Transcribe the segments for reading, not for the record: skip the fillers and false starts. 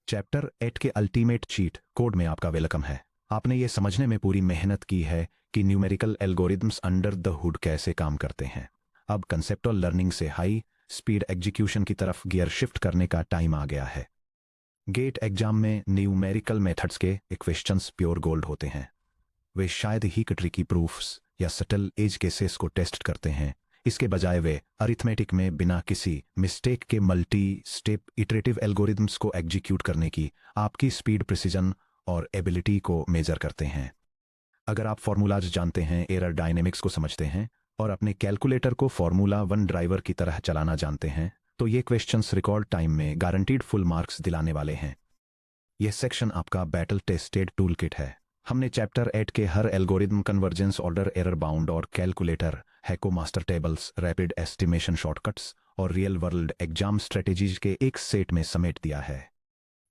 Chapter 8 के ultimate cheat code में आपका वेलकम है। आपने ये समझने में पूरी मेहनत की है कि numerical algorithms under the hood कैसे काम करते हैं। अब कंसेप्चुअल लर्निंग से हाई स्पीड एग्जीक्यूशन की तरफ गियर शिफ्ट करने का टाइम आ गया है। गेट एग्जाम में न्यूमेरिकल मेथड्स के क्वेश्चंस प्योर गोल्ड होते हैं। वे शायद ही ट्रिकी प्रूफ्स या सटल एज केसेस को टेस्ट करते हैं। इसके बजाय वे अरिथमेटिक में बिना किसी मिस्टेक के मल्टी स्टेप इटरेटिव एल्गोरिदम्स को एग्जीक्यूट करने की आपकी स्पीड, प्रिसीजन और एबिलिटी को मेजर करते हैं। अगर आप फॉर्मूलाज जानते हैं, एरर डायनेमिक्स को समझते हैं और अपने कैलकुलेटर को फॉर्मूला वन ड्राइवर की तरह चलाना जानते हैं, तो ये क्वेश्चंस रिकॉर्ड टाइम में गारंटीड फुल मार्क्स दिलाने वाले हैं। यह सेक्शन आपका बैटल टेस्टेड टूल किट है। हमने चैप्टर 8 के हर algorithm, convergence, order, error bound और calculator, hacks, master tables, rapid estimation shortcuts और रियल वर्ल्ड एग्जाम स्ट्रेटेजीज के एक सेट में समेट दिया है।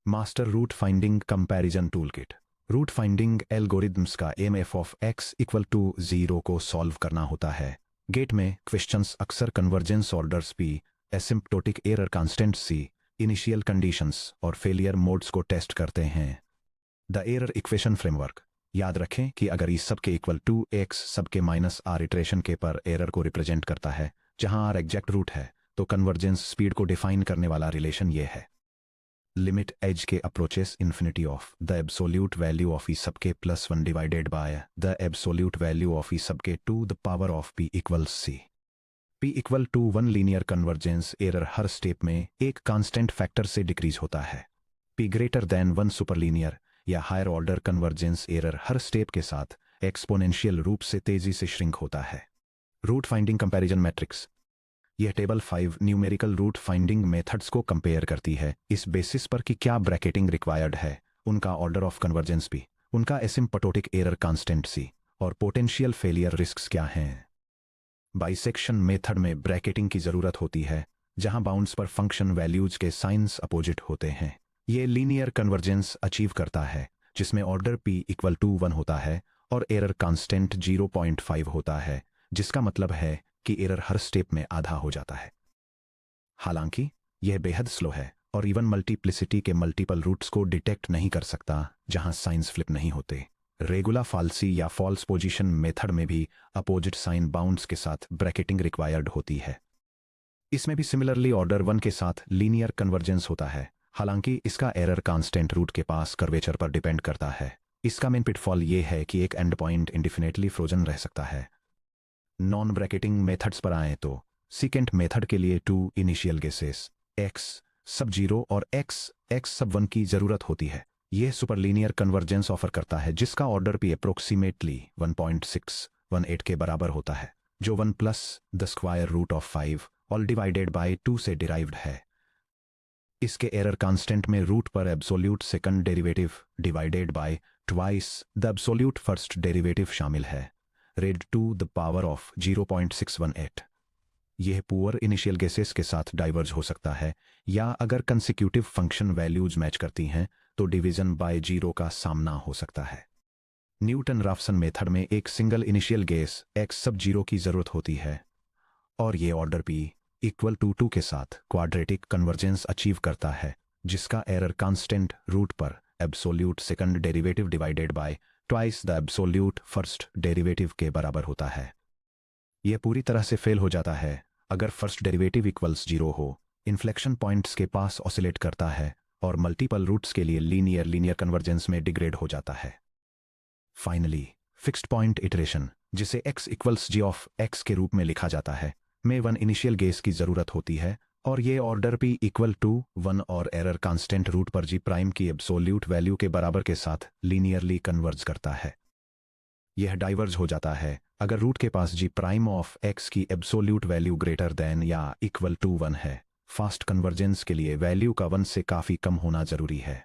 Master root finding comparison tool kit. Root finding algorithms का M F of x equal to 0 को सॉल्व करना होता है। गेट में क्वेश्चंस अक्सर convergence orders p, asymptotic error constant c, initial conditions और फेलियर मोड्स को टेस्ट करते हैं। The error equation framework. याद रखें कि अगर ई सब के इक्वल टू एक्स सब के माइनस आर इटरेशन के पर एरर को रिप्रेजेंट करता है, जहां आर एग्जैक्ट रूट है, तो कन्वर्जेंस स्पीड को डिफाइन करने वाला रिलेशन ये है। Limit as k approaches infinity of the absolute value of e sub के plus 1 divided by the absolute value of e sub k to the power of p equals c. P equal to 1 linear convergence error हर step में एक constant factor से decrease होता है। P greater than 1 super linear या higher order convergence error हर step के साथ एक्सपोनेंशियल रूप से तेजी से श्रिंक होता है। Root finding comparison matrix. यह table 5 numerical root finding methods को कंपेयर करती है, इस बेसिस पर कि क्या ब्रैकेटिंग रिक्वायर्ड है, उनका ऑर्डर ऑफ कन्वर्जेंस भी, उनका एसिम्प्टोटिक एरर कांस्टेंट सी और पोटेंशियल फेलियर रिस्क्स क्या हैं। बाइसेक्शन मेथड में ब्रैकेटिंग की जरूरत होती है, जहां बाउंड्स पर फंक्शन वैल्यूज के साइंस अपोजिट होते हैं। ये लीनियर कन्वर्जेंस अचीव करता है, जिसमें ऑर्डर p इक्वल टू 1 होता है और एरर कांस्टेंट 0.5 होता है, जिसका मतलब है कि एरर हर स्टेप में आधा हो जाता है। हालांकि यह बेहद स्लो है और इवन मल्टीप्लिसिटी के मल्टीपल रूट्स को डिटेक्ट नहीं कर सकता जहां साइंस फ्लिप नहीं होते। रेगुलर फाल्सी या फॉल्स पोजीशन मेथड में भी अपोजिट साइन बाउंड्स के साथ ब्रैकेटिंग रिक्वायर्ड होती है। इसमें भी सिमिलरली ऑर्डर 1 के साथ लीनियर कन्वर्जेंस होता है, हालांकि इसका एरर कांस्टेंट रूट के पास कर्वेचर पर डिपेंड करता है। इसका मेन पिटफॉल ये है कि एक एंड पॉइंट इंडिफिनेटली फ्रोजन रह सकता है। नॉन ब्रैकेटिंग मेथड्स पर आए तो सीकेंट मेथड के लिए 2 इनिशियल गेसेस x सब 0 और x सब 1 की जरूरत होती है। यह सुपर लीनियर कन्वर्जेंस ऑफर करता है, जिसका ऑर्डर भी अप्रोक्सीमेटली 1.618 के बराबर होता है, जो 1 plus the square root of 5 all divided by 2 से डिराइव्ड है। इसके एरर कांस्टेंट में रूट पर absolute second derivative divided by twice the absolute first derivative शामिल है, raised to the power of 0.618। यह पुअर इनिशियल गेसेस के साथ डाइवर्ज हो सकता है, या अगर कंसेक्यूटिव फंक्शन वैल्यूज मैच करती हैं तो डिवीजन बाय 0 का सामना हो सकता है। न्यूटन राफसन मेथड में एक single initial guess x sub 0 की जरूरत होती है और ये ऑर्डर p इक्वल टू 2 के साथ क्वाड्रेटिक कन्वर्जेंस अचीव करता है, जिसका एरर कांस्टेंट रूट पर absolute second derivative divided by twice the absolute first derivative के बराबर होता है। यह पूरी तरह से फेल हो जाता है अगर फर्स्ट डेरिवेटिव इक्वल्स 0 हो, इन्फ्लेक्शन पॉइंट्स के पास ऑसिलेट करता है और मल्टीपल रूट्स के लिए लीनियर कन्वर्जेंस में डिग्रेड हो जाता है। फाइनली फिक्स्ड पॉइंट इटरेशन, जिसे x equals g of x के रूप में लिखा जाता है, में 1 इनिशियल गेस की जरूरत होती है और ये ऑर्डर p इक्वल टू 1 और एरर कांस्टेंट रूट पर g प्राइम की एब्सोल्यूट वैल्यू के बराबर के साथ लीनियरली कन्वर्ज करता है। यह डाइवर्ज हो जाता है अगर रूट के पास g प्राइम ऑफ x की एब्सोल्यूट वैल्यू ग्रेटर देन या इक्वल टू 1 है। फास्ट कन्वर्जेंस के लिए वैल्यू का 1 से काफी कम होना जरूरी है।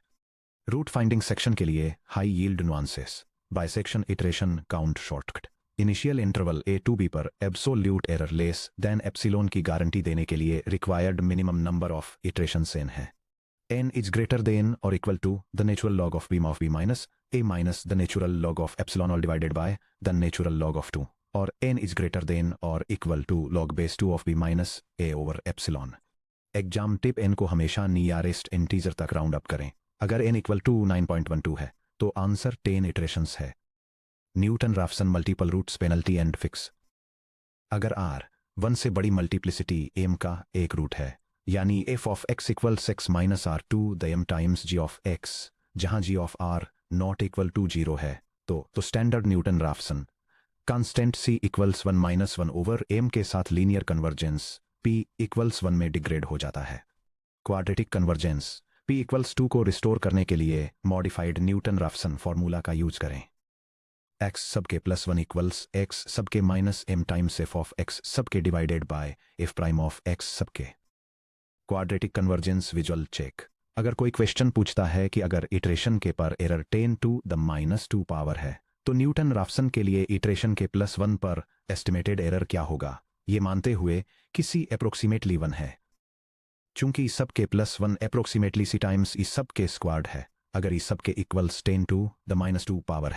रूट फाइंडिंग सेक्शन के लिए high yield nuances, bisection iteration count shortcut, initial interval a to b पर absolute error less than epsilon की गारंटी देने के लिए required minimum number of iterations n है। n इज ग्रेटर देन और equal to the natural log of b of b minus a minus the natural log of epsilon all divided by the natural log of 2, और n is greater than और equal to log base 2 of b minus a over epsilon. Exam tip n को हमेशा nearest integer तक round up करें। अगर n equal to 9.12 है तो answer 10 iterations है। Newton Raphson multiple roots penalty and fix. अगर r 1 से बड़ी मल्टीप्लिसिटी m का एक रूट है, यानी f of x equals x minus R to the m times g of x, जहां g of r not equal to 0 है, तो standard Newton Raphson constant c equals 1 minus 1 over m के साथ linear convergence p equals 1 में degrade हो जाता है। Quadratic convergence p equals 2 को रिस्टोर करने के लिए मॉडिफाइड न्यूटन राफसन फॉर्मूला का यूज करें। x सब के प्लस 1 इक्वल्स x सब के minus m times f of x sub के divided by f prime of x sub के। Quadratic convergence visual check. अगर कोई क्वेश्चन पूछता है कि अगर इटरेशन के पर error 10 to the minus 2 power है, तो न्यूटन राफसन के लिए इटरेशन के प्लस 1 पर एस्टिमेटेड एरर क्या होगा, ये मानते हुए कि c अप्रोक्सीमेटली 1 है। चूंकि इस सब के प्लस 1 अप्रोक्सीमेटली c टाइम्स इस सब के स्क्वाड है, अगर इस सब के equals 10 to the minus 2 power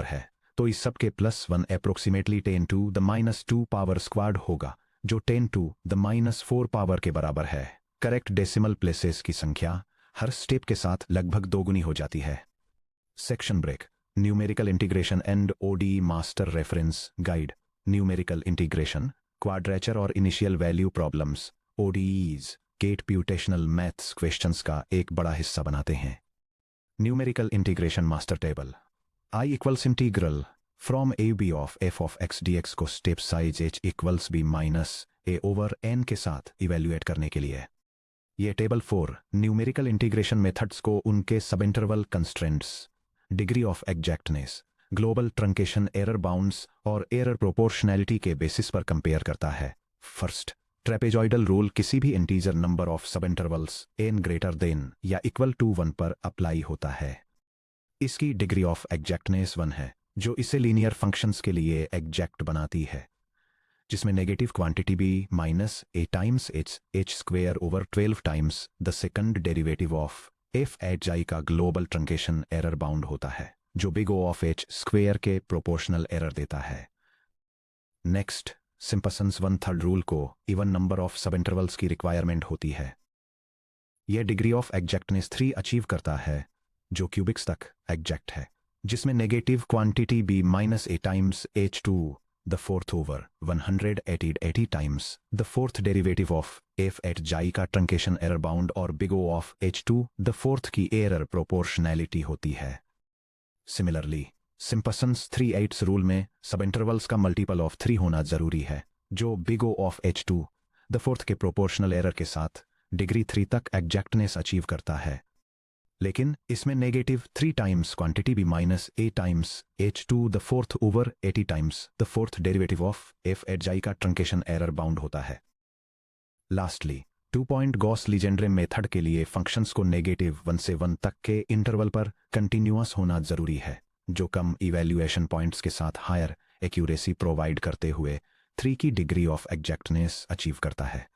है, तो इस सब के plus 1 approximately 10 to the minus 2 power squared होगा, जो 10 टू द माइनस 4 पावर के बराबर है। करेक्ट डेसिमल प्लेसेस की संख्या हर स्टेप के साथ लगभग दोगुनी हो जाती है। Section break. Numerical integration and ODE master reference guide. Numerical integration, quadrature और initial value problems ODEs computational maths questions का एक बड़ा हिस्सा बनाते हैं। Numerical integration master table. I equals integral from a b of f of x dx को step size h equals b minus a over n के साथ evaluate करने के लिए। ये टेबल 4 न्यूमेरिकल इंटीग्रेशन मेथड्स को उनके subinterval constraints, degree of exactness, global truncation error bounds और एरर प्रोपोर्शनैलिटी के बेसिस पर कंपेयर करता है। फर्स्ट, ट्रेपेजॉइडल रूल किसी भी integer number of subintervals n greater than या इक्वल टू 1 पर अप्लाई होता है। इसकी डिग्री ऑफ एग्जैक्टनेस 1 है, जो इसे लीनियर फंक्शंस के लिए एग्जैक्ट बनाती है, जिसमें negative quantity b minus a times h square over 12 times the second derivative of f at i का ग्लोबल ट्रंकेशन एरर बाउंड होता है, जो big O of h square के प्रोपोर्शनल एरर देता है। नेक्स्ट, सिम्पसन्स 1/3 रूल को even number of subintervals की requirement होती है। यह डिग्री ऑफ एग्जैक्टनेस 3 अचीव करता है, जो क्यूबिक्स तक एग्जैक्ट है, जिसमें negative quantity b minus a times h2 the fourth over 180 times the fourth derivative of f at j का ट्रंकेशन एरर बाउंड और big O of h2 the fourth की error proportionality होती है। Similarly, Simpson's 3/8 rule में subintervals का multiple of 3 होना जरूरी है, जो big O of h2 the fourth के प्रोपोर्शनल एरर के साथ डिग्री 3 तक एग्जैक्टनेस अचीव करता है। लेकिन इसमें negative 3 times quantity b minus a times h2 the fourth over 80 times the fourth derivative of f at j का ट्रंकेशन एरर बाउंड होता है। Lastly, 2 point Gauss Legendre method के लिए फंक्शंस को नेगेटिव 1 से 1 तक के इंटरवल पर कंटिन्यूअस होना जरूरी है, जो कम इवैल्यूएशन पॉइंट्स के साथ हायर एक्यूरेसी प्रोवाइड करते हुए 3 की डिग्री ऑफ एग्जैक्टनेस अचीव करता है।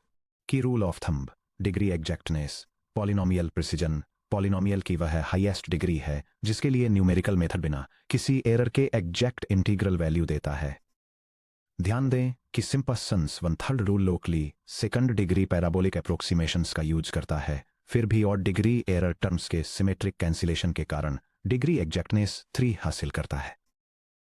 की rule of thumb, degree exactness, polynomial precision. Polynomial की वह हाईएस्ट डिग्री है जिसके लिए न्यूमेरिकल मेथड बिना किसी एरर के एग्जैक्ट इंटीग्रल वैल्यू देता है। ध्यान दें कि Simpson's 1/3 rule locally second degree parabolic approximations का यूज करता है, फिर भी ऑड डिग्री एरर टर्म्स के सिमेट्रिक कैंसिलेशन के कारण डिग्री एग्जैक्टनेस 3 हासिल करता है।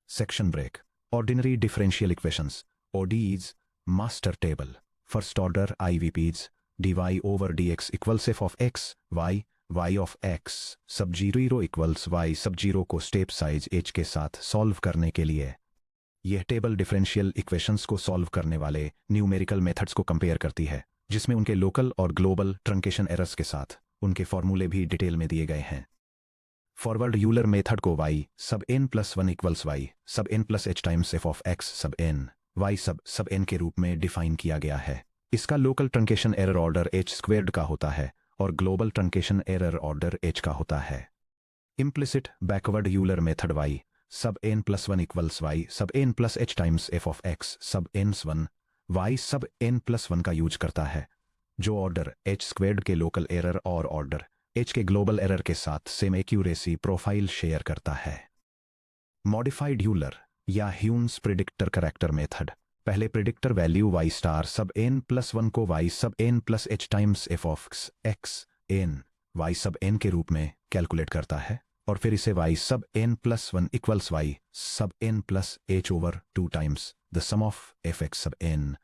Section break. Ordinary differential equations ODEs master table. First order IVPs dy over dx equals f of x y of x sub 0 equals y sub 0 को step size h के साथ solve करने के लिए। यह टेबल डिफरेंशियल इक्वेशंस को solve करने वाले न्यूमेरिकल मेथड्स को कंपेयर करती है, जिसमें उनके लोकल और ग्लोबल ट्रंकेशन एरर्स के साथ उनके फॉर्मूले भी डिटेल में दिए गए हैं। फॉरवर्ड यूलर मेथड को y sub n plus 1 equals y sub n plus h times f of x sub n y sub n के रूप में डिफाइन किया गया है। इसका local truncation error order h squared का होता है और global truncation error order h का होता है। Implicit backward Euler method y sub n plus 1 equals y sub n plus h times f of x सब n1 y sub n plus 1 का use करता है, जो ऑर्डर h स्क्वेयर्ड के local error और ऑर्डर h के global error के साथ सेम एक्यूरेसी प्रोफाइल शेयर करता है। मॉडिफाइड यूलर या ह्यूम्स प्रिडिक्टर करेक्टर मेथड पहले predictor value y star sub n plus 1 को y sub n plus h times f of x n y sub n के रूप में कैलकुलेट करता है और फिर इसे y sub n plus 1 equals y sub n plus h over 2 times the sum of f x sub n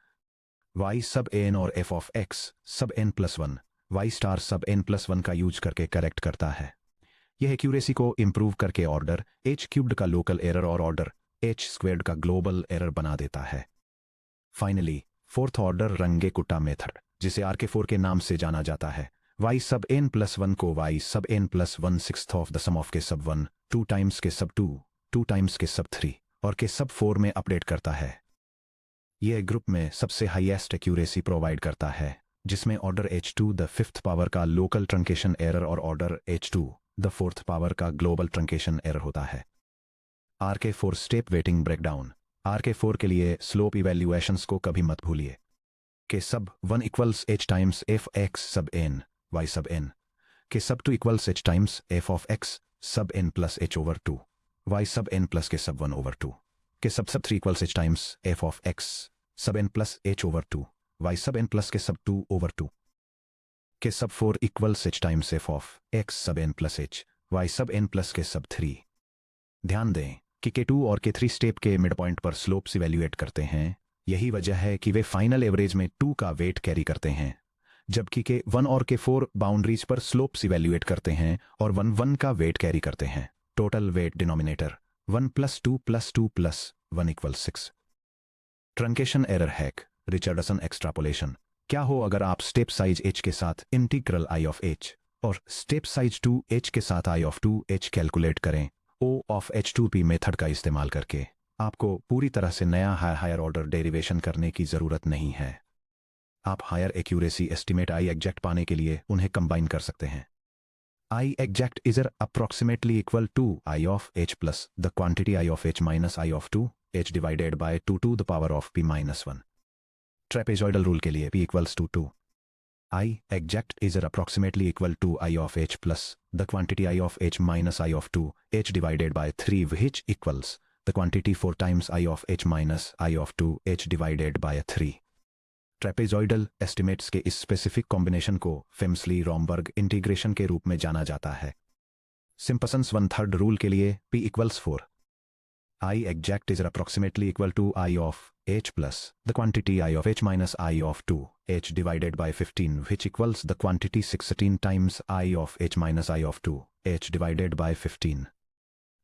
y sub n और f of x sub n plus 1 y star sub n plus 1 का use करके correct करता है। यह accuracy को improve करके order h cubed का local error और ऑर्डर h स्क्वेयर्ड का ग्लोबल एरर बना देता है। फाइनली फोर्थ ऑर्डर रंगे कुट्टा मेथड, जिसे RK4 के नाम से जाना जाता है, y सब n प्लस 1 को y sub n plus 1/6 of the sum of k sub 1 2 times के सब 2 2 टाइम्स के सब 3 और के सब 4 में अपडेट करता है। यह ग्रुप में सबसे हाईएस्ट एक्यूरेसी प्रोवाइड करता है, जिसमें order h2 the fifth power का लोकल ट्रंकेशन एरर और order h2 the fourth power का ग्लोबल ट्रंकेशन एरर होता है। RK4 step waiting breakdown. RK4 के लिए स्लोप इवैल्यूएशंस को कभी मत भूलिए। के sub 1 equals h times f x sub n y sub n के sub 2 equals h times f of x sub n plus h over 2 y sub n plus k sub 1 over 2 के sub 3 equals h times f of x sub n plus h over 2 y sub n plus k sub 2 over 2 के सब 4 equals h times f of x sub n plus h y sub n plus k sub 3। ध्यान दें कि K2 और K3 step के mid point पर slopes evaluate करते हैं। यही वजह है कि वे फाइनल एवरेज में 2 का वेट कैरी करते हैं, जबकि K1 और K4 बाउंड्रीज पर स्लोप्स इवैल्यूएट करते हैं और 1 1 का वेट कैरी करते हैं। Total weight denominator 1 plus 2 plus 2 plus 1 equal 6। Truncation error hack, Richardson extrapolation. क्या हो अगर आप स्टेप साइज h के साथ इंटीग्रल i ऑफ h और स्टेप साइज 2h के साथ i ऑफ 2h कैलकुलेट करें? O ऑफ h2p मेथड का इस्तेमाल करके आपको पूरी तरह से नया हायर ऑर्डर डेरिवेशन करने की जरूरत नहीं है। आप higher accuracy estimate I exact पाने के लिए उन्हें कंबाइन कर सकते हैं। I exact is approximately equal to I of h plus the quantity I of h minus I of 2 h divided by 2 to the power of p minus 1। Trapezoidal rule के लिए p equals to 2। I exact is approximately equal to I of h plus the quantity I of h minus I of 2 h divided by 3, which equals the quantity 4 times I of h minus I of 2 h divided by 3। Trapezoidal estimates के इस specific combination को फिम्सली-रॉम्बर्ग integration के रूप में जाना जाता है। Simpson's 1/3 rule के लिए p equals 4। I exact is approximately equal to I of h plus the quantity I of h minus I of 2 h divided by 15, which equals the quantity 16 times I of h minus I of 2 h divided by 15।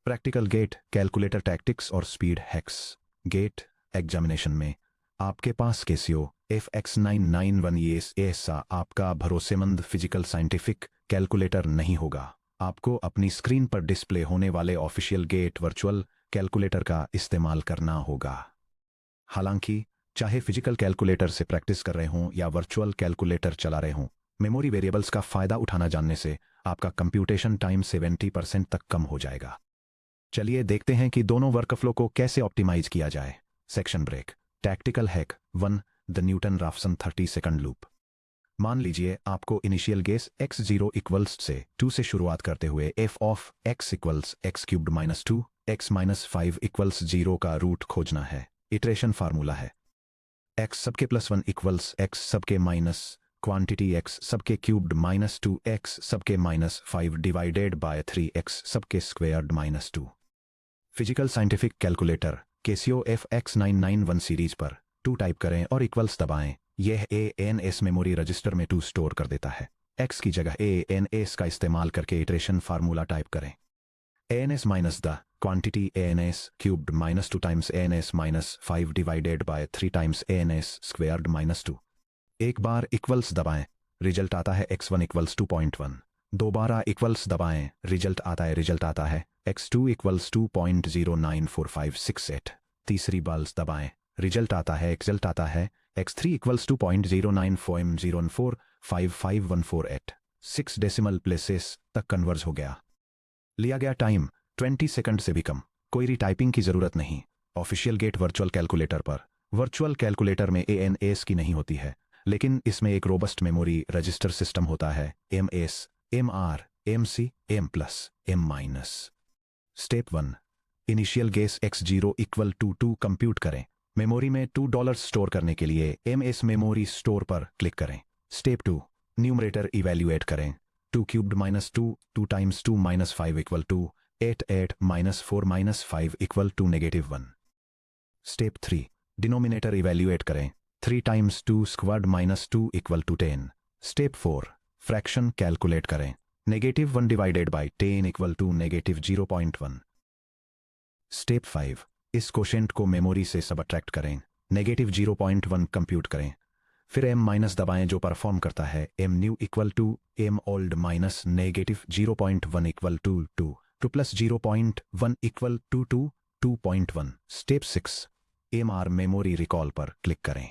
Practical GATE calculator tactics और speed hacks. GATE examination में आपके पास केसियो FX991 ये ऐसा आपका भरोसेमंद physical scientific calculator नहीं होगा। आपको अपनी स्क्रीन पर डिस्प्ले होने वाले ऑफिशियल गेट वर्चुअल कैलकुलेटर का इस्तेमाल करना होगा। हालांकि चाहे फिजिकल कैलकुलेटर से प्रैक्टिस कर रहे हों या वर्चुअल कैलकुलेटर चला रहे हों, मेमोरी वेरिएबल्स का फायदा उठाना जानने से आपका कंप्यूटेशन टाइम 70% तक कम हो जाएगा। चलिए देखते हैं कि दोनों वर्कफ्लो को कैसे ऑप्टिमाइज किया जाए। Section break. Tactical hack 1 the Newton Raphson 30 second loop. मान लीजिए आपको इनिशियल गेस x0 इक्वल्स से 2 से शुरुआत करते हुए f of x equals x cubed minus 2 x minus 5 equals 0 का रूट खोजना है। इटरेशन फार्मूला है x sub k plus 1 equals x sub k minus quantity x sub k cubed minus 2 x sub k minus 5 divided by 3x sub k squared minus 2। Physical scientific calculator Casio FX991 series पर 2 type करें और equals दबाएं। यह ANS memory register में 2 store कर देता है। x की जगह ANS का इस्तेमाल करके इटरेशन फार्मूला टाइप करें। ANS minus the quantity ANS cubed minus 2 times ANS minus 5 divided bye 3 times ANS squared minus 2। एक बार इक्वल्स दबाएं, रिजल्ट आता है x1 इक्वल्स 2.1। दोबारा इक्वल्स दबाएं, रिजल्ट आता है x2 इक्वल्स 2.094568। तीसरी बार दबाएं, रिजल्ट आता है x3 इक्वल्स 2.0940145514 6 डेसिमल प्लेसेस तक कन्वर्ज हो गया। लिया गया टाइम 20 सेकंड से भी कम। कोई रीटाइपिंग की जरूरत नहीं। ऑफिशियल गेट वर्चुअल कैलकुलेटर पर। वर्चुअल कैलकुलेटर में ANS की नहीं होती है, लेकिन इसमें एक रोबस्ट मेमोरी रजिस्टर सिस्टम होता है MS, MR, MC, M plus M minus. Step 1 initial guess x0 equal to 2 compute करें। मेमोरी में $2 स्टोर करने के लिए MS मेमोरी स्टोर पर क्लिक करें। स्टेप 2 न्यूमरेटर इवैल्यूएट करें। 2 cubed minus 2, 2 times 2 minus 5 equal to 8, 8 minus 4 minus 5 equal to negative 1. Step 3. Denominator evaluate करें. 3 times 2 squared minus 2 equal to 10. Step 4. Fraction calculate करें. Negative 1 divided by 10 equal to negative 0.1. Step 5. इस quotient को memory से subtract करें. Negative 0.1 compute करें. फिर m minus दबाएं जो परफॉर्म करता है m new equal to m old minus negative 0.1 equal to 2 2 plus 0.1 equal to 2.1. Step 6. mr memory recall पर क्लिक करें.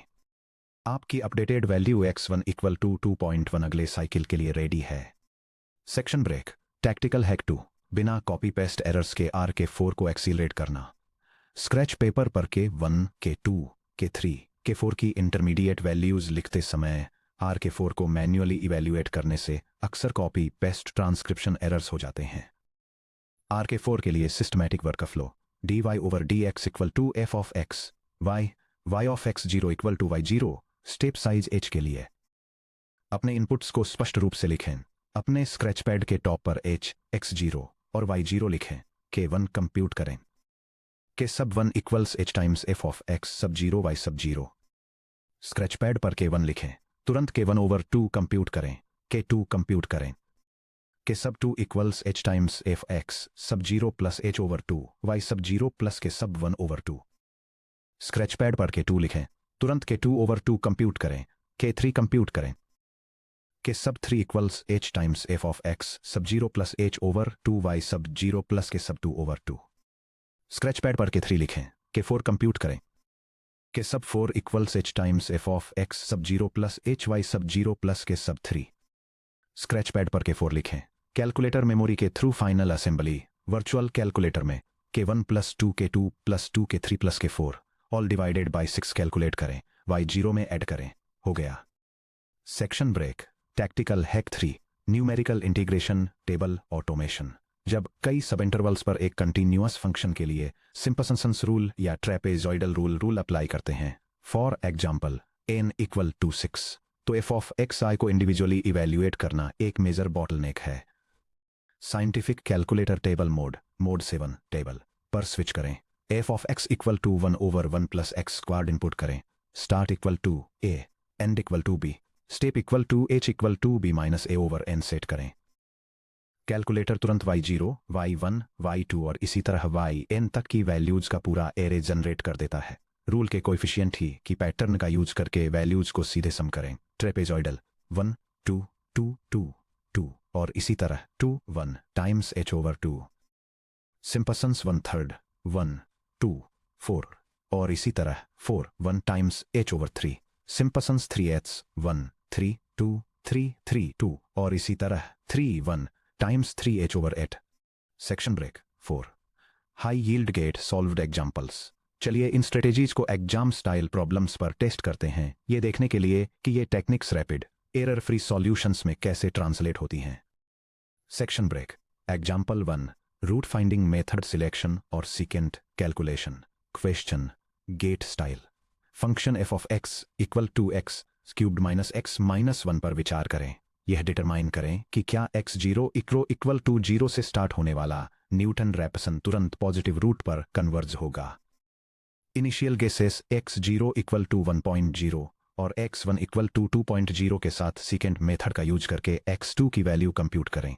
आपकी updated value x1 equal to 2.1 अगले साइकिल के लिए रेडी है. Section break. Tactical hack 2. बिना कॉपी पेस्ट एरर्स के r के 4 को एक्सीलरेट करना. स्क्रैच पेपर पर के 1 के 2 के 3 के 4 की इंटरमीडिएट वैल्यूज लिखते समय आर के 4 को मैन्युअली इवैल्यूएट करने से अक्सर कॉपी पेस्ट ट्रांसक्रिप्शन एरर्स हो जाते हैं. आर के 4 के लिए systematic workflow. dy over dx equal to f of x, y of x0 equal to y0. Step size h के लिए अपने इनपुट्स को स्पष्ट रूप से लिखें. अपने स्क्रैच पैड के टॉप पर h, x0 और y0 लिखें. के 1 कंप्यूट करें. के sub 1 equals h times f of x sub 0 y sub 0. Scratch pad पर के 1 लिखें. तुरंत के 1 ओवर 2 कंप्यूट करें. के 2 कंप्यूट करें. के sub 2 equals h times f x sub 0 plus h over 2 y sub 0 plus k sub 1 over 2. Scratch pad पर के 2 लिखें. तुरंत के 2 ओवर 2 कंप्यूट करें. के 3 कंप्यूट करें. के sub 3 equals h times f of x sub 0 plus h over 2 y sub 0 plus k sub 2 over 2. Scratch pad पर के 3 लिखें. के 4 कंप्यूट करें. के सब 4 equals h times f of x sub 0 plus h y sub 0 plus k sub 3. Scratch pad पर के 4 लिखें. कैलकुलेटर मेमोरी के through final assembly virtual calculator में के 1 प्लस 2 के 2 प्लस 2 के 3 प्लस के 4 ऑल डिवाइडेड बाय 6 कैलकुलेट करें. y0 में ऐड करें. हो गया. Section break. Tactical hack 3. Numerical integration table automation. जब कई सब इंटरवल्स पर एक कंटिन्यूअस फंक्शन के लिए सिंपसन्स रूल या ट्रेपेजॉइडल रूल अप्लाई करते हैं. For example n equal to 6, तो f ऑफ xi को इंडिविजुअली इवैल्यूएट करना एक मेजर बॉटलनेक है. Scientific calculator table mode 7 table पर स्विच करें. f of x equal to 1 over 1 plus x squared input करें. Start equal to a, end equal to b, step equal to h equal to b minus a over n set करें. Calculator तुरंत y0, y1, y2 और इसी तरह yn तक की values का पूरा एरे जनरेट कर देता है. रूल के कोएफिशिएंट ही की पैटर्न का यूज करके वैल्यूज को सीधे सम करें. ट्रेपेजॉइडल 1 2 2 2 2 और इसी तरह 2 1 टाइम्स h ओवर 2. सिंपसन्स 1/3 1 2 4 और इसी तरह 4 1 टाइम्स h ओवर 3. सिंपसन्स 3h 1 3 2 3 3 2 और इसी तरह 3 1 times 3h over 8. Section break 4. High yield GATE solved examples. चलिए इन स्ट्रेटेजीज को एग्जाम स्टाइल प्रॉब्लम्स पर टेस्ट करते हैं, ये देखने के लिए कि ये techniques rapid error free solutions में कैसे ट्रांसलेट होती हैं. Section break. Example 1. Root finding method selection और secant calculation. Question. GATE style. Function f of x equal to x cubed minus x minus 1 पर विचार करें. यह डिटरमाइन करें कि क्या x0 इक्वल टू 0 से स्टार्ट होने वाला न्यूटन रैप्सन तुरंत पॉजिटिव रूट पर कन्वर्ज होगा. Initial guesses x0 equal to 1.0 और x1 इक्वल टू 2.0 के साथ सीकेंट मेथड का यूज करके x2 की वैल्यू कंप्यूट करें.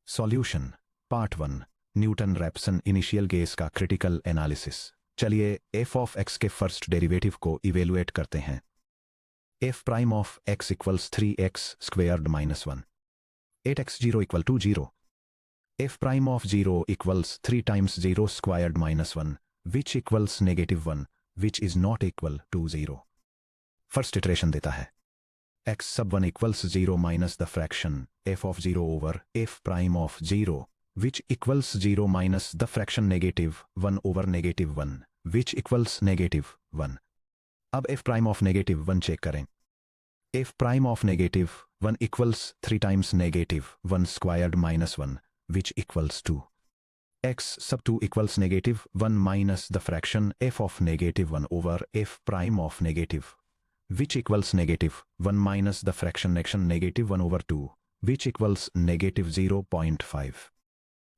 Solution. Part 1. Newton Raphson initial guess का क्रिटिकल एनालिसिस. चलिए f ऑफ x के फर्स्ट डेरिवेटिव को इवेलुएट करते हैं. f prime of x equals 3x squared minus 1. 8x0 equal to 0. f prime of 0 equals 3 times 0 squared minus 1 which equals negative 1 which is not equal to 0. First iteration देता है x sub 1 equals 0 minus the fraction f of 0 over f prime of 0 which equals 0 minus the fraction negative 1 over negative 1 which equals negative 1. अब f prime of negative 1 check करें. f prime of negative 1 equals 3 times negative 1 squared minus 1 which equals 2. x sub 2 equals negative 1 minus the fraction f of negative 1 over f prime of negative which equals negative 1 minus the fraction negative 1 over 2 which equals negative 0.5.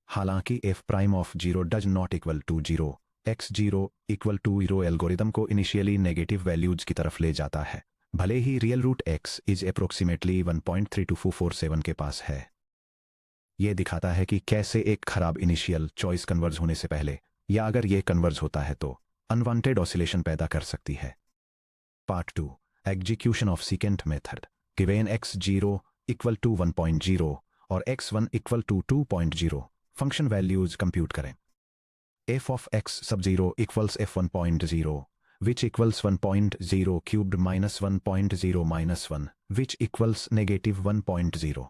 हालांकि f prime of 0 does not equal to 0, x0 equal to 0 algorithm को initially negative values की तरफ ले जाता है, भले ही real root x is approximately 1.32447 के पास है। यह दिखाता है कि कैसे एक खराब इनिशियल चॉइस कन्वर्ज होने से पहले या अगर यह कन्वर्ज होता है तो अनवांटेड ऑसिलेशन पैदा कर सकती है। Part 2, execution of secant method. Given x0 equal to 1.0 और x1 equal to 2.0 function values compute करें। f of x sub 0 equals f1.0, which equals 1.0 cubed minus 1.0 minus 1, which equals negative 1.0.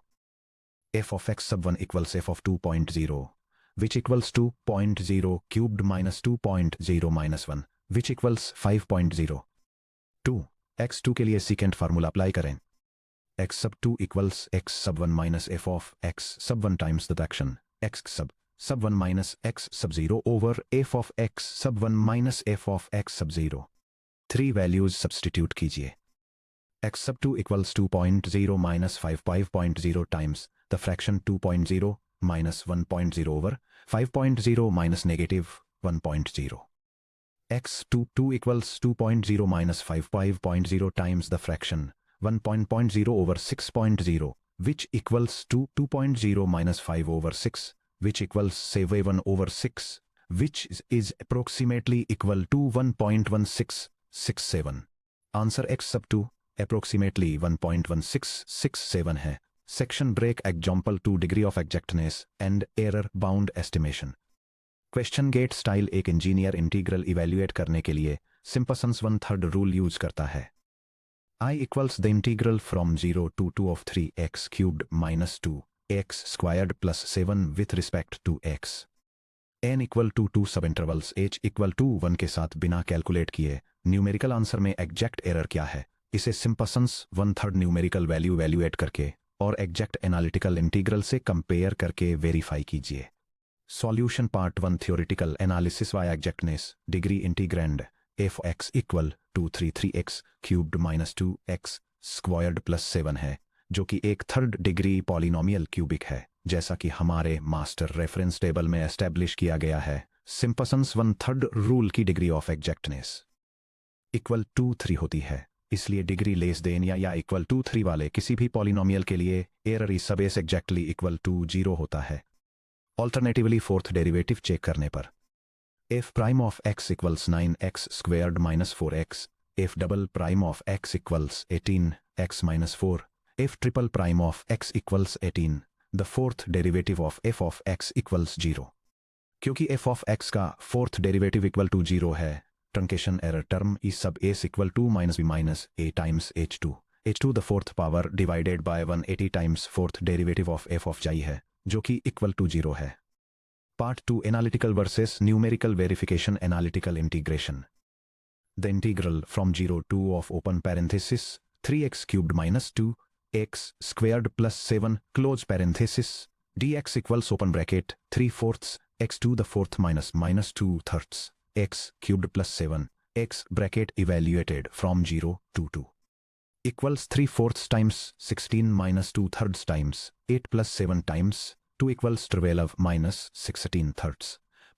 f of x sub 1 equals f of 2.0, which equals 2.0 cubed minus 2.0 minus 1, which equals 5.0. 2. x2 के लिए secant formula apply करें। x sub 2 equals x sub 1 minus f of x sub 1 times the fraction x sub 1 minus x sub 0 over f of x sub 1 minus f of x sub 0. 3 values substitute कीजिए। x sub 2 equals 2.0 minus 5.0 times the fraction 2.0 minus 1.0 over 5.0 minus negative 1.0. x2 equals 2.0 minus 5.0 times the fraction 1.0 over 6.0, which equals 2.0 minus 5 over 6, which equals 7 over 6, which is approximately equal to 1.1667. Answer x sub 2 approximately 1.1667 है। Section break example 2 degree of exactness and error bound estimation. Question gate style एक engineer integral evaluate करने के लिए Simpson's 1/3 rule use करता है। I equals the integral from 0 to 2 of 3x cubed minus 2x squared plus 7 with respect to x. n equal to 2 subintervals h equal to 1 के साथ बिना calculate किए numerical answer में एग्जैक्ट एरर क्या है, इसे सिम्पसन्स 1/3 न्यूमेरिकल वैल्यू वैल्यूएट करके और एग्जैक्ट एनालिटिकल इंटीग्रल से कंपेयर करके वेरीफाई कीजिए। Solution part 1 theoretical analysis bye exactness degree integrand f x equal to 3x cubed minus 2x squared plus 7 है, जो कि एक 3rd डिग्री पॉलिनोमियल क्यूबिक है, जैसा कि हमारे मास्टर रेफरेंस टेबल में एस्टैब्लिश किया गया है। सिम्पसन्स 1/3 रूल की degree of exactness equal to 3 होती है, इसलिए डिग्री लेस देन या इक्वल टू 3 वाले किसी भी पॉलिनोमियल के लिए एरर इज सबेस एग्जैक्टली इक्वल टू 0 होता है। ऑल्टरनेटिवली 4th डेरिवेटिव चेक करने पर f prime of x equals 9x squared minus 4x, f double prime of x equals 18x minus 4, f triple prime of x equals 18, the 4th derivative of f of x equals 0. क्योंकि f of x का 4th derivative equal to 0 है, truncation error term is sub a equal to minus b minus a times h2 the 4th power divided by 180 times 4th derivative of f of y है, जो कि equal to 0 है। Part 2 Analytical versus Numerical Verification Analytical Integration. The integral from 0 to of open parenthesis 3x cubed minus 2x squared plus 7 close parenthesis dx equals open bracket 3/4 x to the 4th minus 2/3 x cubed plus 7 x bracket evaluated from 0 to 2 equals 3/4 times 16 minus 2/3 times 8 plus 7 times 2 equals 12 minus 16/3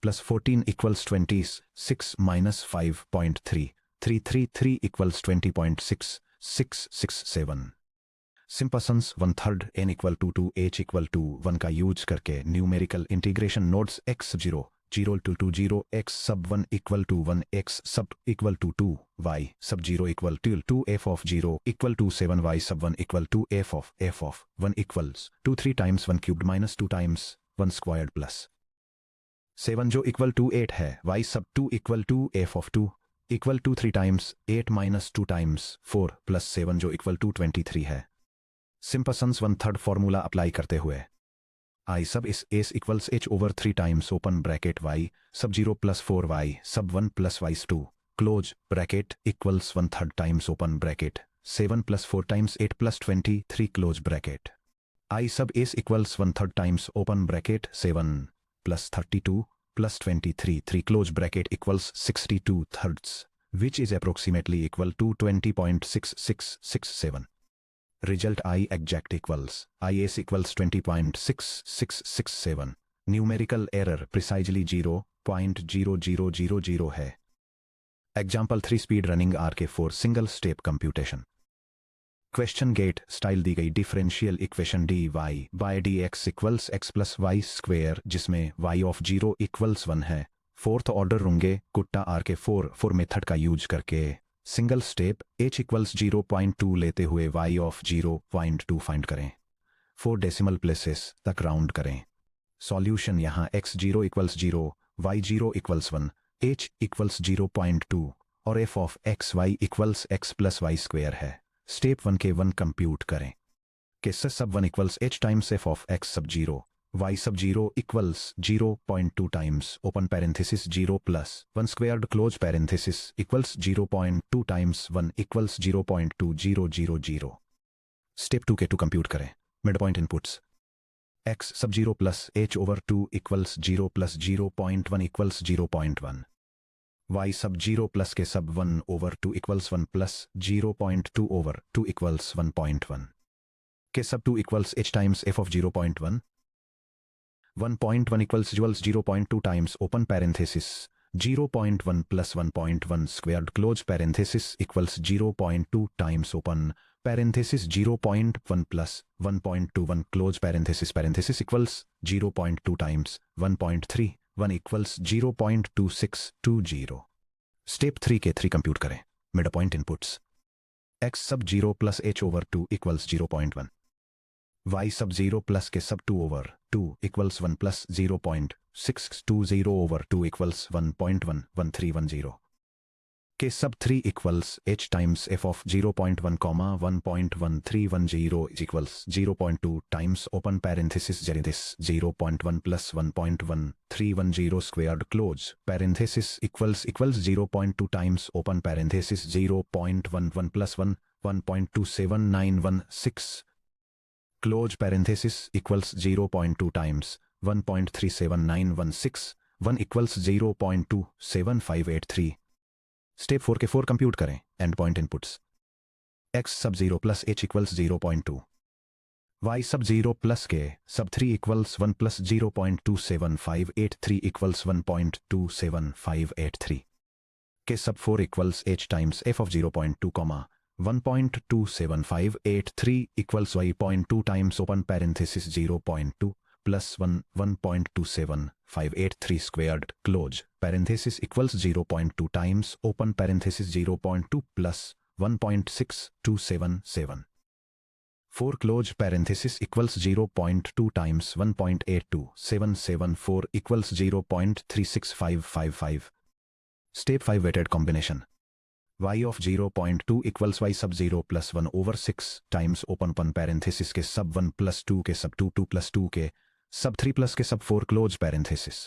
plus 14 equals 26 minus 5.3 equals 20.6667. Simpson's 1/3 n equal to 2 h equal to 1 का use करके numerical integration nodes x0 0 to 20 x sub 1 equal to 1 x sub equal to 2 y sub 0 equal to 2 f of 0 equal to 7 y sub 1 equal to f of 1 equals 2 3 times 1 cubed minus 2 times 1 squared plus 7 जो equal to 8 है, y sub 2 equal to f of 2 equal to 3 times 8 minus 2 times 4 plus 7 जो equal to 23 है। Simpson's 1/3 formula apply करते हुए I sub is s equals h over 3 times open bracket y sub 0 plus 4y sub 1 plus y 2 close bracket equals 1/3 times open bracket 7 plus 4 times 8 plus 23 close bracket. I sub s equals 1/3 times open bracket 7 plus 32 plus 23 3 close bracket equals 62/3, which is approximately equal to 20.6667. Result I exact equals IS equals 20.6667. Numerical error precisely 0.0000 है. Example 3 speed running RK4 single step computation. Question gate style दी गई differential equation dy by dx equals x plus y square जिसमें y of 0 equals 1 है. Fourth order रूंगे कुट्टा RK4 method का use करके single step h equals 0.2 लेते हुए y of 0.2 find करें. 4 decimal places तक round करें. सॉल्यूशन यहाँ x0 equals 0, y0 equals 1, h equals 0.2 और f of x y equals x plus y square है. स्टेप 1 के 1 कंप्यूट करें. Case sub 1 equals h times f of x sub 0, y sub 0 equals 0.2 times open parenthesis 0 plus 1 squared close parenthesis equals 0.2 times 1 equals 0.2000. Step 2 के 2 compute करें. Mid point inputs x sub 0 plus h over 2 equals 0 plus 0.1 equals 0.1. y sub 0 plus k sub 1 over 2 equals 1 plus 0.2 over 2 equals 1.1. के sub 2 equals h times f of 0.1. 1.1 equals 0.2 times open parenthesis 0.1 plus 1.1 squared close parenthesis equals 0.2 times open parenthesis 0.1 plus 1.21 close parenthesis equals 0.2 times 1.31 equals 0.2620. Step 3 के 3 compute करें. Mid point inputs x sub 0 plus h over 2 equals 0.1. y sub 0 plus k sub 2 over 2 equals 1 plus 0.620 over 2 equals 1.11310. K sub 3 equals h times f of 0.1, 1.1310 equals 0.2 times open parenthesis जेरिदिस 0.1 plus 1.1310 squared close parenthesis equals 0.2 times open parenthesis 0.11 plus 1.27916 close parenthesis equals 0.2 times 1.37916 1 equals 0.27583. Step 4 के 4 compute करें. And point inputs x sub 0 plus h equals 0.2, y sub 0 plus k sub 3 equals 1 plus 0.27583 equals 1.27583. के सब 4 equals h times f of 0.2, 1.27583 equals y.2 times open parenthesis 0.2 plus 1.27583 squared close parenthesis equals 0.2 times open parenthesis 0.2 plus 1.6277. 4 close parenthesis equals 0.2 times 1.82774 equals 0.36555. Step 5 weighted combination. y of 0.2 equals y sub 0 plus 1 over 6 times open parenthesis के sub 1 plus 2 के sub 2 2 plus 2 के sub 3 plus के sub 4 close parenthesis.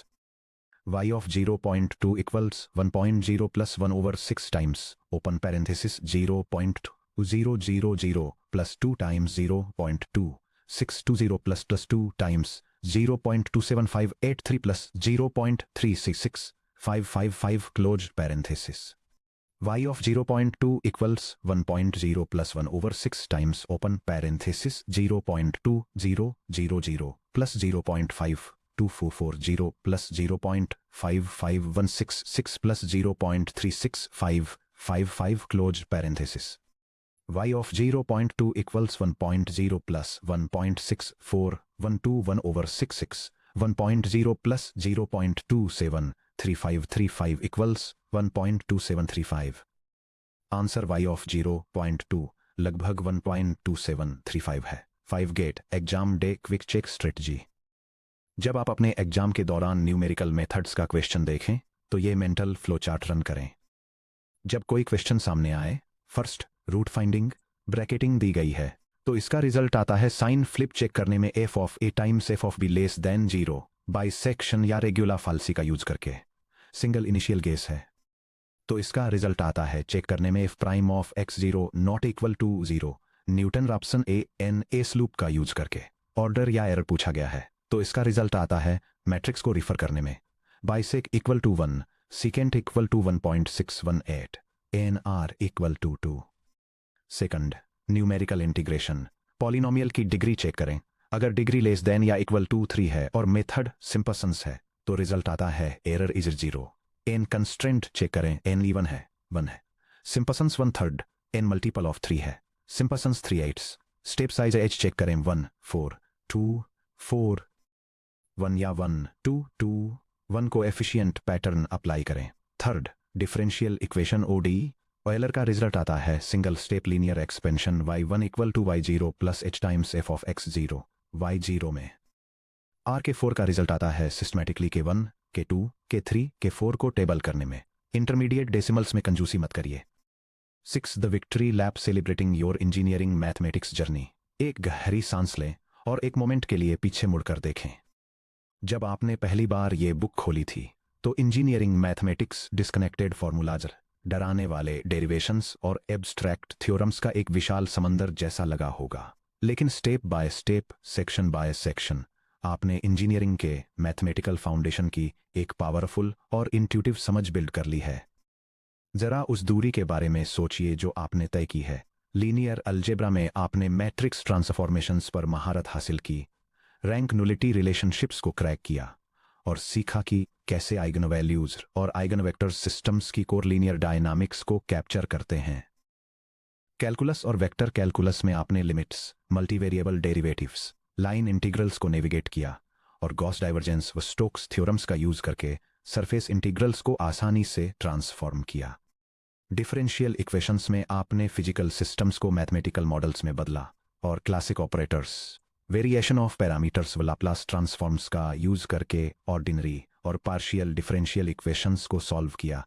y of 0.2 equals 1.0 plus 1 over 6 times open parenthesis 0.000 plus 2 times 0.2620 plus 2 times 0.27583 plus 0.366555 close parenthesis. y of 0.2 equals 1.0 plus 1 over 6 times open parenthesis 0.2000 plus 0.5240 plus 0.55166 plus 0.36555 close parenthesis. y of 0.2 equals 1.0 plus 1.64121 over 66 1.0 plus 0.273535 equals 1.2735. Answer y of 0.2 लगभग 1.2735 है. 5 GATE exam day quick check strategy. जब आप अपने exam के दौरान numerical methods का question देखें तो ये मेंटल फ्लो चार्ट रन करें. जब कोई क्वेश्चन सामने आए, फर्स्ट रूट फाइंडिंग ब्रैकेटिंग दी गई है तो इसका रिजल्ट आता है साइन फ्लिप चेक करने में f of a times f of b less than 0 bisection या रेगुलर फाल्सी का यूज करके. सिंगल इनिशियल गेस है तो इसका रिजल्ट आता है चेक करने में f prime of x0 not equal to 0 Newton Raphson a loop का यूज करके. ऑर्डर या एरर पूछा गया है तो इसका रिजल्ट आता है मैट्रिक्स को रिफर करने में bisect equal to 1 secant equal to 1.618 nr equal to 2. Second numerical integration, polynomial की डिग्री चेक करें। अगर डिग्री लेस देन या इक्वल टू 3 है और मेथड सिंपसंस है तो रिजल्ट आता है error is 0। N constraint check करें, एन इवन है, 1 है। सिंपसंस 1/3, एन मल्टीपल ऑफ 3 है। सिंपसंस 3/8। स्टेप साइज एच चेक करें, 1 4 2 4 1 या 1 2 2 1 को एफिशिएंट पैटर्न अप्लाई करें। Third, differential equation OD. Euler का रिजल्ट आता है single step linear expansion y1 equal to y0 plus h times f of x0 y0 में। Are के 4 का रिजल्ट आता है सिस्टमैटिकली के 1 के 2 के 3 के 4 को टेबल करने में। इंटरमीडिएट डेसिमल्स में कंजूसी मत करिए। 6 the victory lap celebrating your engineering mathematics journey. एक गहरी सांस लें और एक मोमेंट के लिए पीछे मुड़कर देखें। जब आपने पहली बार ये बुक खोली थी तो इंजीनियरिंग मैथमेटिक्स डिस्कनेक्टेड फॉर्मूलाज, डराने वाले डेरिवेशंस और एब्स्ट्रैक्ट थ्योरम्स का एक विशाल समंदर जैसा लगा होगा। लेकिन step by step, section by section, आपने इंजीनियरिंग के मैथमेटिकल फाउंडेशन की एक पावरफुल और इंट्यूटिव समझ बिल्ड कर ली है। जरा उस दूरी के बारे में सोचिए जो आपने तय की है। लीनियर अलजेब्रा में आपने मैट्रिक्स ट्रांसफॉर्मेशंस पर महारत हासिल की, रैंक नुलिटी रिलेशनशिप्स को क्रैक किया और सीखा कि कैसे आइगन वैल्यूज और आइगन वेक्टर्स सिस्टम्स की कोर लीनियर डायनामिक्स को कैप्चर करते हैं। कैलकुलस और वेक्टर कैलकुलस में आपने limits, multivariable derivatives, line integrals को नेविगेट किया और गॉस डाइवर्जेंस व स्टोक्स थ्योरम्स का यूज करके सरफेस इंटीग्रल्स को आसानी से ट्रांसफॉर्म किया। डिफरेंशियल इक्वेशंस में आपने फिजिकल सिस्टम्स को मैथमेटिकल मॉडल्स में बदला और classic operators, variation of parameters व लाप्लास ट्रांसफॉर्म्स का यूज करके ऑर्डिनरी और पार्शियल डिफरेंशियल इक्वेशंस को सॉल्व किया।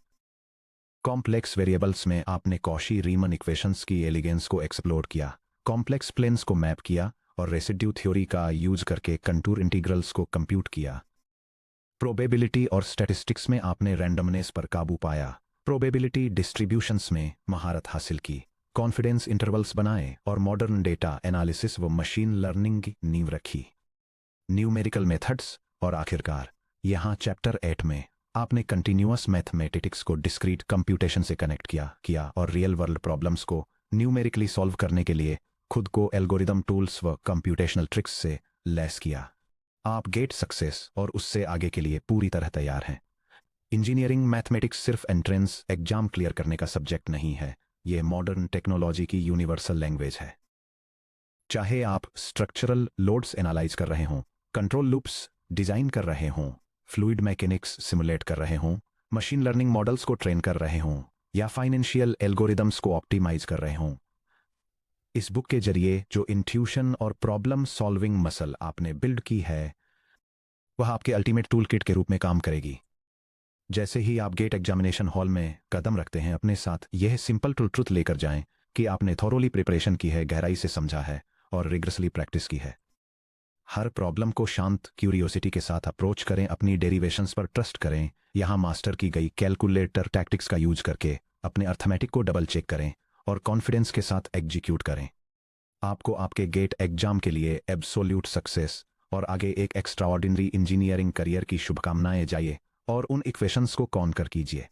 कॉम्प्लेक्स वेरिएबल्स में आपने कॉशी रीमन इक्वेशंस की एलिगेंस को एक्सप्लोर किया, कॉम्प्लेक्स प्लेन्स को मैप किया और रेसिड्यू थ्योरी का यूज करके कंटूर इंटीग्रल्स को कंप्यूट किया। प्रोबेबिलिटी और स्टैटिस्टिक्स में आपने रैंडमनेस पर काबू पाया, प्रोबेबिलिटी डिस्ट्रीब्यूशंस में महारत हासिल की, कॉन्फिडेंस इंटरवल्स बनाए और मॉडर्न डेटा एनालिसिस व मशीन लर्निंग की नींव रखी। न्यूमेरिकल मेथड्स और आखिरकार यहाँ चैप्टर 8 में आपने कंटिन्यूअस मैथमेटिक्स को डिस्क्रीट कंप्यूटेशन से कनेक्ट किया और रियल वर्ल्ड प्रॉब्लम्स को न्यूमेरिकली सॉल्व करने के लिए खुद को एल्गोरिदम टूल्स व कंप्यूटेशनल ट्रिक्स से लैस किया। आप गेट सक्सेस और उससे आगे के लिए पूरी तरह तैयार हैं। इंजीनियरिंग मैथमेटिक्स सिर्फ एंट्रेंस एग्जाम क्लियर करने का सब्जेक्ट नहीं है, यह मॉडर्न टेक्नोलॉजी की यूनिवर्सल लैंग्वेज है। चाहे आप स्ट्रक्चरल लोड्स एनालाइज कर रहे हों, कंट्रोल लूप्स डिजाइन कर रहे हों, फ्लूइड मैकेनिक्स सिमुलेट कर रहे हों, मशीन लर्निंग मॉडल्स को ट्रेन कर रहे हों या फाइनेंशियल एल्गोरिदम्स को ऑप्टिमाइज कर रहे हों, इस बुक के जरिए जो इंट्यूशन और प्रॉब्लम सॉल्विंग मसल आपने बिल्ड की है वह आपके अल्टीमेट टूल किट के रूप में काम करेगी। जैसे ही आप गेट एग्जामिनेशन हॉल में कदम रखते हैं, अपने साथ यह सिंपल ट्रुथ लेकर जाएं कि आपने थॉरोली प्रिपरेशन की है, गहराई से समझा है और रिग्रेसली प्रैक्टिस की है। हर प्रॉब्लम को शांत क्यूरियोसिटी के साथ अप्रोच करें, अपनी डेरिवेशंस पर ट्रस्ट करें, यहाँ मास्टर की गई कैलकुलेटर टैक्टिक्स का यूज करके अपने अर्थमेटिक को डबल चेक करें और कॉन्फिडेंस के साथ एग्जीक्यूट करें। आपको आपके गेट एग्जाम के लिए एब्सोल्यूट सक्सेस और आगे एक एक्स्ट्राऑर्डिनरी इंजीनियरिंग करियर की शुभकामनाएं। जाइए और उन इक्वेशंस को कॉन्कर कीजिए।